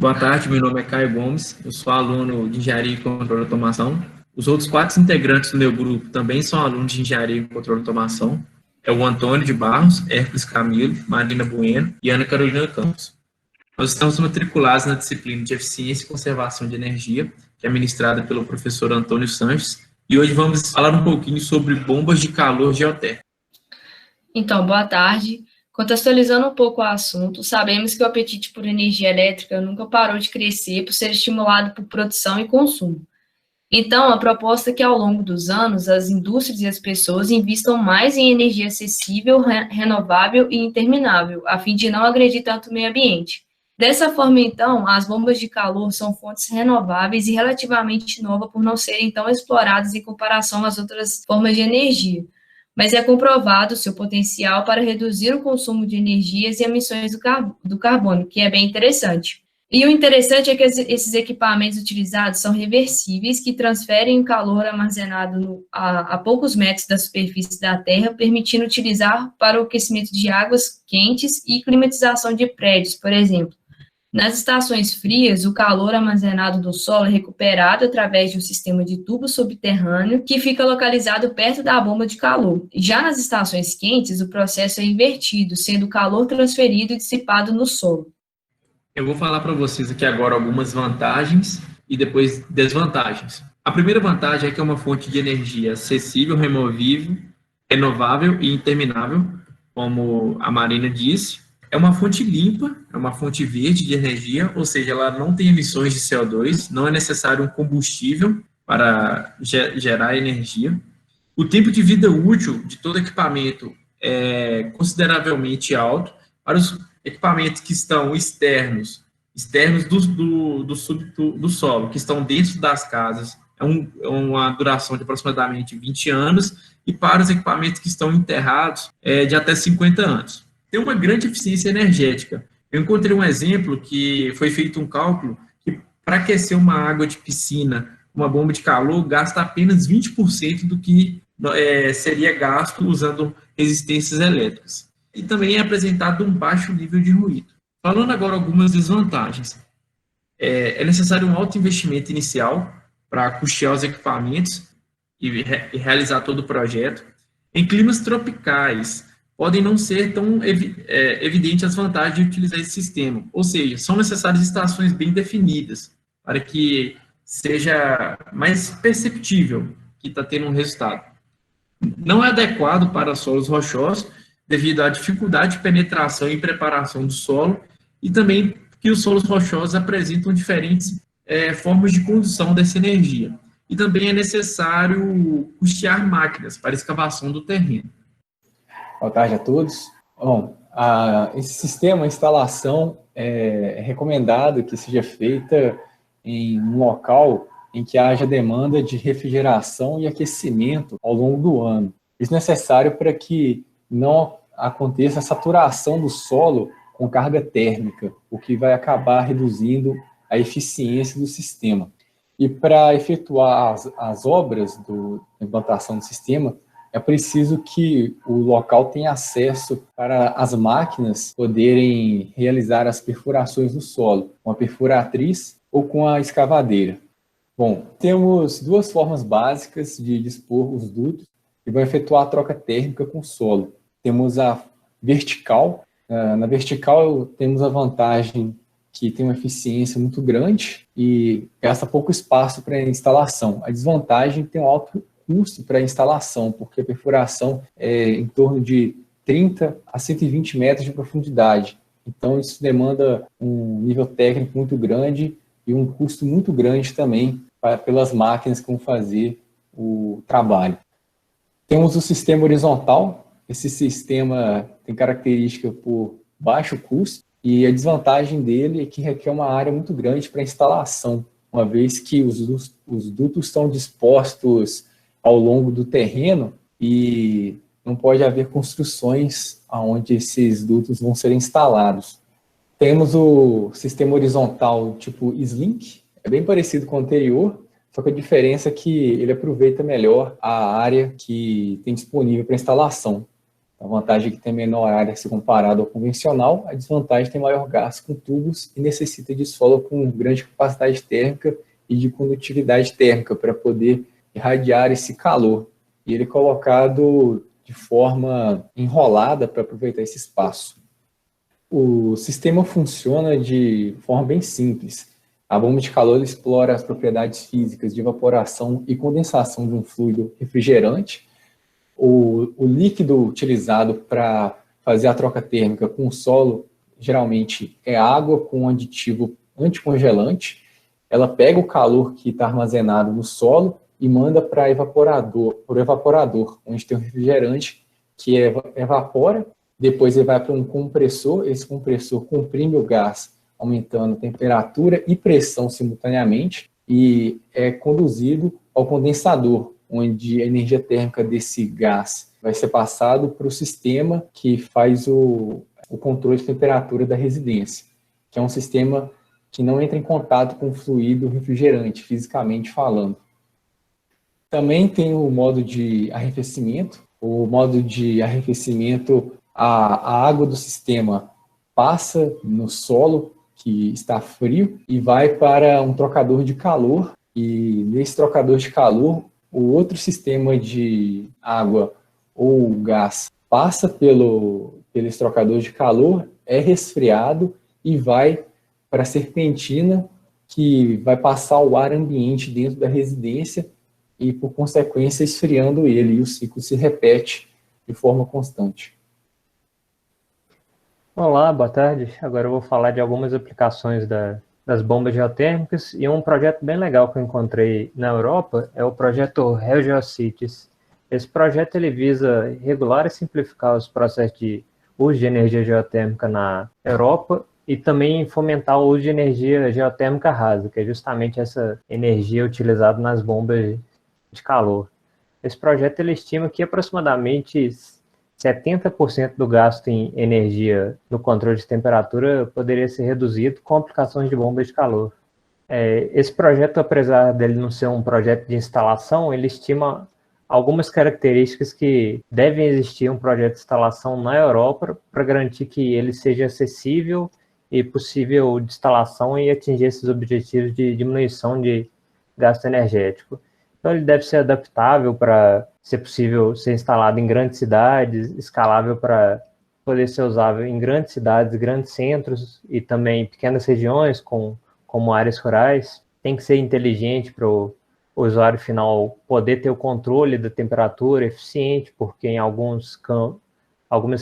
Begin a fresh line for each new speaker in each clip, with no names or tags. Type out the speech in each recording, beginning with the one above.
Boa tarde, meu nome é Caio Gomes, eu sou aluno de Engenharia e Controle de Automação. Os outros 4 integrantes do meu grupo também são alunos de Engenharia e Controle de Automação. É o Antônio de Barros, Hércules Camilo, Marina Bueno e Ana Carolina Campos. Nós estamos matriculados na disciplina de Eficiência e Conservação de Energia, que é ministrada pelo professor Antônio Sanches, e hoje vamos falar um pouquinho sobre bombas de calor geotérmico.
Então, boa tarde. Contextualizando um pouco o assunto, sabemos que o apetite por energia elétrica nunca parou de crescer por ser estimulado por produção e consumo. Então, a proposta é que, ao longo dos anos, as indústrias e as pessoas investam mais em energia acessível, renovável e interminável, a fim de não agredir tanto o meio ambiente. Dessa forma, então, as bombas de calor são fontes renováveis e relativamente novas por não serem tão exploradas em comparação às outras formas de energia, mas é comprovado o seu potencial para reduzir o consumo de energias e emissões do carbono, que é bem interessante. E o interessante é que esses equipamentos utilizados são reversíveis, que transferem o calor armazenado a poucos metros da superfície da Terra, permitindo utilizar para o aquecimento de águas quentes e climatização de prédios, por exemplo. Nas estações frias, o calor armazenado do solo é recuperado através de um sistema de tubo subterrâneo que fica localizado perto da bomba de calor. Já nas estações quentes, o processo é invertido, sendo o calor transferido e dissipado no solo.
Eu vou falar para vocês aqui agora algumas vantagens e depois desvantagens. A primeira vantagem é que é uma fonte de energia acessível, removível, renovável e interminável, como a Marina disse. É uma fonte limpa, é uma fonte verde de energia, ou seja, ela não tem emissões de CO2, não é necessário um combustível para gerar energia. O tempo de vida útil de todo equipamento é consideravelmente alto. Para os equipamentos que estão externos do solo, que estão dentro das casas, é uma duração de aproximadamente 20 anos, e para os equipamentos que estão enterrados, é de até 50 anos. Tem uma grande eficiência energética. Eu encontrei um exemplo que foi feito um cálculo que, para aquecer uma água de piscina, uma bomba de calor, gasta apenas 20% do que seria gasto usando resistências elétricas. E também é apresentado um baixo nível de ruído. Falando agora algumas desvantagens. É necessário um alto investimento inicial para custear os equipamentos e realizar todo o projeto. Em climas tropicais, podem não ser tão evidentes as vantagens de utilizar esse sistema. Ou seja, são necessárias estações bem definidas para que seja mais perceptível que está tendo um resultado. Não é adequado para solos rochosos, devido à dificuldade de penetração e preparação do solo, e também que os solos rochosos apresentam diferentes formas de condução dessa energia. E também é necessário custear máquinas para escavação do terreno.
Boa tarde a todos. Bom, esse sistema, a instalação, é recomendado que seja feita em um local em que haja demanda de refrigeração e aquecimento ao longo do ano. Isso é necessário para que não aconteça a saturação do solo com carga térmica, o que vai acabar reduzindo a eficiência do sistema. E para efetuar as obras da implantação do sistema, é preciso que o local tenha acesso para as máquinas poderem realizar as perfurações no solo, com a perfuratriz ou com a escavadeira. Bom, temos duas formas básicas de dispor os dutos que vão efetuar a troca térmica com o solo. Temos a vertical. Na vertical temos a vantagem que tem uma eficiência muito grande e gasta pouco espaço para a instalação. A desvantagem tem um alto custo para a instalação, porque a perfuração é em torno de 30 a 120 metros de profundidade. Então, isso demanda um nível técnico muito grande e um custo muito grande também pelas máquinas que vão fazer o trabalho. Temos o sistema horizontal. Esse sistema tem característica por baixo custo e a desvantagem dele é que requer uma área muito grande para instalação, uma vez que os dutos estão dispostos ao longo do terreno e não pode haver construções onde esses dutos vão ser instalados. Temos o sistema horizontal tipo Slink, é bem parecido com o anterior, só que a diferença é que ele aproveita melhor a área que tem disponível para instalação. A vantagem é que tem menor área se comparado ao convencional, a desvantagem é tem maior gasto com tubos e necessita de solo com grande capacidade térmica e de condutividade térmica para poder irradiar esse calor. E ele é colocado de forma enrolada para aproveitar esse espaço. O sistema funciona de forma bem simples. A bomba de calor explora as propriedades físicas de evaporação e condensação de um fluido refrigerante. O líquido utilizado para fazer a troca térmica com o solo geralmente é água com aditivo anticongelante. Ela pega o calor que está armazenado no solo e manda para o evaporador, onde tem um refrigerante que evapora. Depois ele vai para um compressor, esse compressor comprime o gás, aumentando a temperatura e pressão simultaneamente, e é conduzido ao condensador, onde a energia térmica desse gás vai ser passado para o sistema que faz o controle de temperatura da residência, que é um sistema que não entra em contato com o fluido refrigerante, fisicamente falando. Também tem o modo de arrefecimento. O modo de arrefecimento, a água do sistema passa no solo, que está frio, e vai para um trocador de calor, e nesse trocador de calor, o outro sistema de água ou gás passa pelos trocadores de calor, é resfriado e vai para a serpentina, que vai passar o ar ambiente dentro da residência e, por consequência, esfriando ele, e o ciclo se repete de forma constante.
Olá, boa tarde. Agora eu vou falar de algumas aplicações das bombas geotérmicas, e um projeto bem legal que eu encontrei na Europa é o projeto ReGeoCities. Esse projeto ele visa regular e simplificar os processos de uso de energia geotérmica na Europa e também fomentar o uso de energia geotérmica rasa, que é justamente essa energia utilizada nas bombas de calor. Esse projeto ele estima que aproximadamente 70% do gasto em energia no controle de temperatura poderia ser reduzido com aplicações de bombas de calor. Esse projeto, apesar dele não ser um projeto de instalação, ele estima algumas características que devem existir em um projeto de instalação na Europa para garantir que ele seja acessível e possível de instalação e atingir esses objetivos de diminuição de gasto energético. Então, ele deve ser adaptável para ser possível ser instalado em grandes cidades, escalável para poder ser usável em grandes cidades, grandes centros e também em pequenas regiões, como áreas rurais. Tem que ser inteligente para o usuário final poder ter o controle da temperatura eficiente, porque em algumas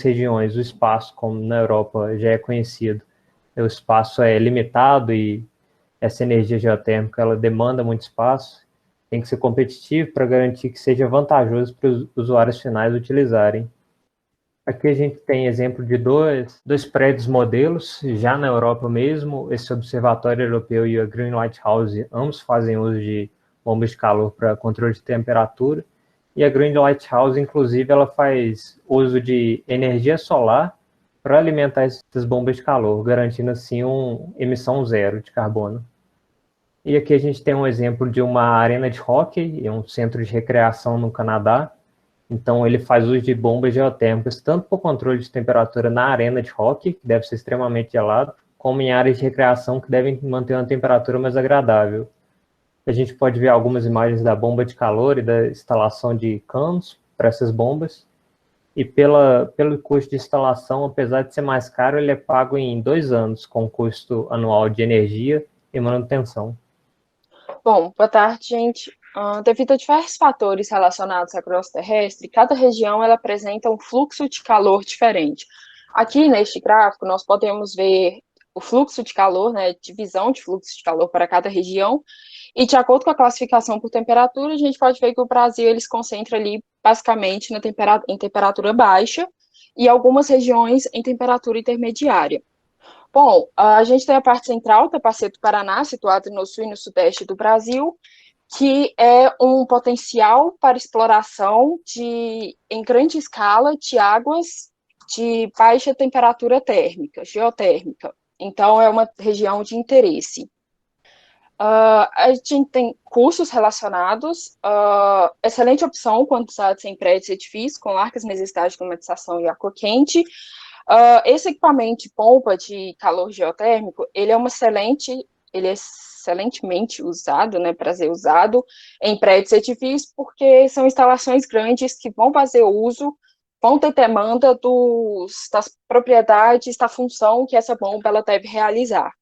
regiões o espaço, como na Europa já é conhecido, o espaço é limitado e essa energia geotérmica ela demanda muito espaço. Tem que ser competitivo para garantir que seja vantajoso para os usuários finais utilizarem. Aqui a gente tem exemplo de dois prédios modelos, já na Europa mesmo. Esse Observatório Europeu e a Green Lighthouse, ambos fazem uso de bombas de calor para controle de temperatura. E a Green Lighthouse, inclusive, ela faz uso de energia solar para alimentar essas bombas de calor, garantindo assim uma emissão zero de carbono. E aqui a gente tem um exemplo de uma arena de hóquei, um centro de recreação no Canadá. Então, ele faz uso de bombas geotérmicas, tanto para o controle de temperatura na arena de hóquei, que deve ser extremamente gelado, como em áreas de recreação, que devem manter uma temperatura mais agradável. A gente pode ver algumas imagens da bomba de calor e da instalação de canos para essas bombas. E pelo custo de instalação, apesar de ser mais caro, ele é pago em 2 anos, com custo anual de energia e manutenção.
Bom, boa tarde, gente. Devido a diversos fatores relacionados à crosta terrestre, cada região ela apresenta um fluxo de calor diferente. Aqui neste gráfico, nós podemos ver o fluxo de calor, né, divisão de fluxo de calor para cada região, e de acordo com a classificação por temperatura, a gente pode ver que o Brasil ele se concentra ali basicamente em temperatura baixa e algumas regiões em temperatura intermediária. Bom, a gente tem a parte central, Tapaceto, Paraná, situado no sul e no sudeste do Brasil, que é um potencial para exploração em grande escala de águas de baixa temperatura térmica, geotérmica. Então, é uma região de interesse. A gente tem cursos relacionados, excelente opção quando usados em prédios e edifícios, com largas necessidades de climatização e água quente. Esse equipamento de pompa de calor geotérmico, ele é excelentemente usado, né, para ser usado em prédios e edifícios, porque são instalações grandes que vão fazer uso, vão ter demanda das propriedades, da função que essa bomba ela deve realizar.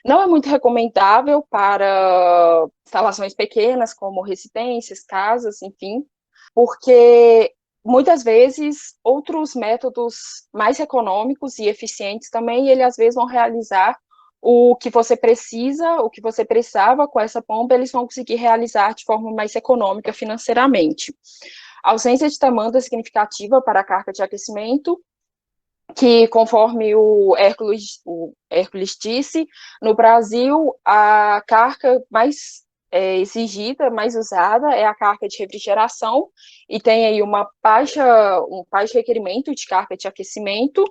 Não é muito recomendável para instalações pequenas, como residências, casas, enfim, porque muitas vezes outros métodos mais econômicos e eficientes também, ele às vezes vão realizar o que você precisa, o que você precisava com essa bomba, eles vão conseguir realizar de forma mais econômica financeiramente. A ausência de demanda significativa para a carga de aquecimento, que conforme o Hércules disse, no Brasil a carga mais exigida, mais usada é a carga de refrigeração, e tem aí um baixo requerimento de carga de aquecimento,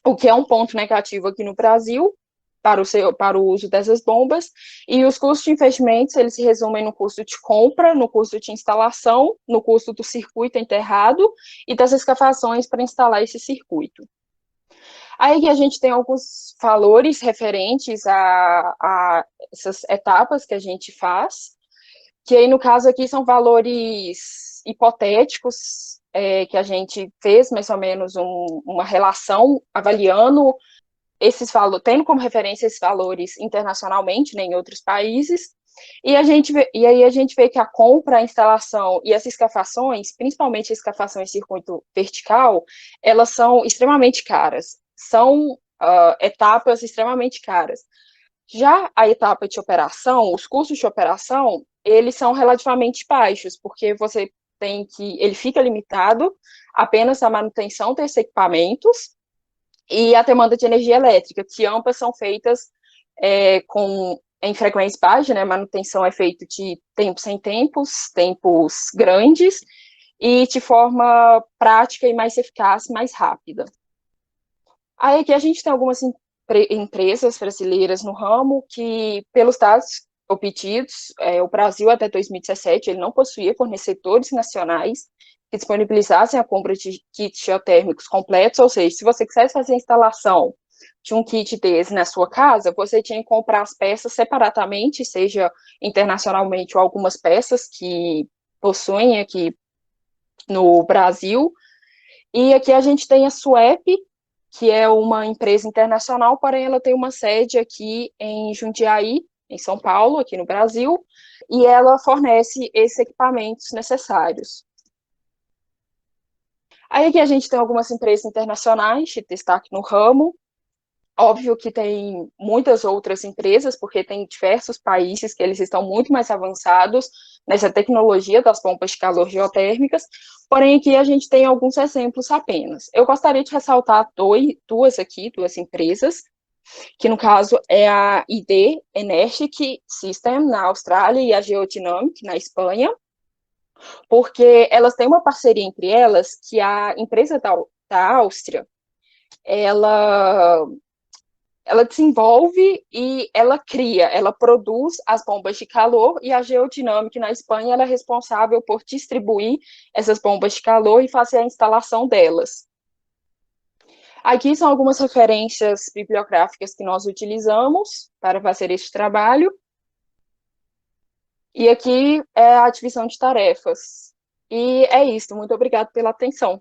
o que é um ponto negativo aqui no Brasil para o uso dessas bombas, e os custos de investimentos, eles se resumem no custo de compra, no custo de instalação, no custo do circuito enterrado e das escavações para instalar esse circuito. Aí que a gente tem alguns valores referentes a essas etapas que a gente faz, que aí no caso aqui são valores hipotéticos, que a gente fez mais ou menos uma relação avaliando esses valores, tendo como referência esses valores internacionalmente, né, em outros países, e aí a gente vê que a compra, a instalação e as escavações, principalmente a escavação em circuito vertical, elas são extremamente caras, são etapas extremamente caras. Já a etapa de operação, os custos de operação, eles são relativamente baixos, porque ele fica limitado apenas à manutenção desses equipamentos e a demanda de energia elétrica, que ambas são feitas em frequência baixa, né? Manutenção é feita de tempos em tempos grandes, e de forma prática e mais eficaz, mais rápida. Aí aqui a gente tem algumas empresas brasileiras no ramo que, pelos dados obtidos, o Brasil até 2017, ele não possuía fornecedores nacionais que disponibilizassem a compra de kits geotérmicos completos, ou seja, se você quisesse fazer a instalação de um kit desse na sua casa, você tinha que comprar as peças separadamente, seja internacionalmente ou algumas peças que possuem aqui no Brasil. E aqui a gente tem a SUEP, que é uma empresa internacional, porém ela tem uma sede aqui em Jundiaí, em São Paulo, aqui no Brasil, e ela fornece esses equipamentos necessários. Aí aqui a gente tem algumas empresas internacionais de destaque no ramo. Óbvio que tem muitas outras empresas, porque tem diversos países que eles estão muito mais avançados nessa tecnologia das bombas de calor geotérmicas, porém aqui a gente tem alguns exemplos apenas. Eu gostaria de ressaltar duas empresas, que no caso é a ID Energetic System, na Austrália, e a Geodynamic, na Espanha, porque elas têm uma parceria entre elas, que a empresa da Áustria, ela desenvolve e ela produz as bombas de calor, e a Geodynamic na Espanha ela é responsável por distribuir essas bombas de calor e fazer a instalação delas. Aqui são algumas referências bibliográficas que nós utilizamos para fazer este trabalho. E aqui é a divisão de tarefas. E é isso. Muito obrigada pela atenção.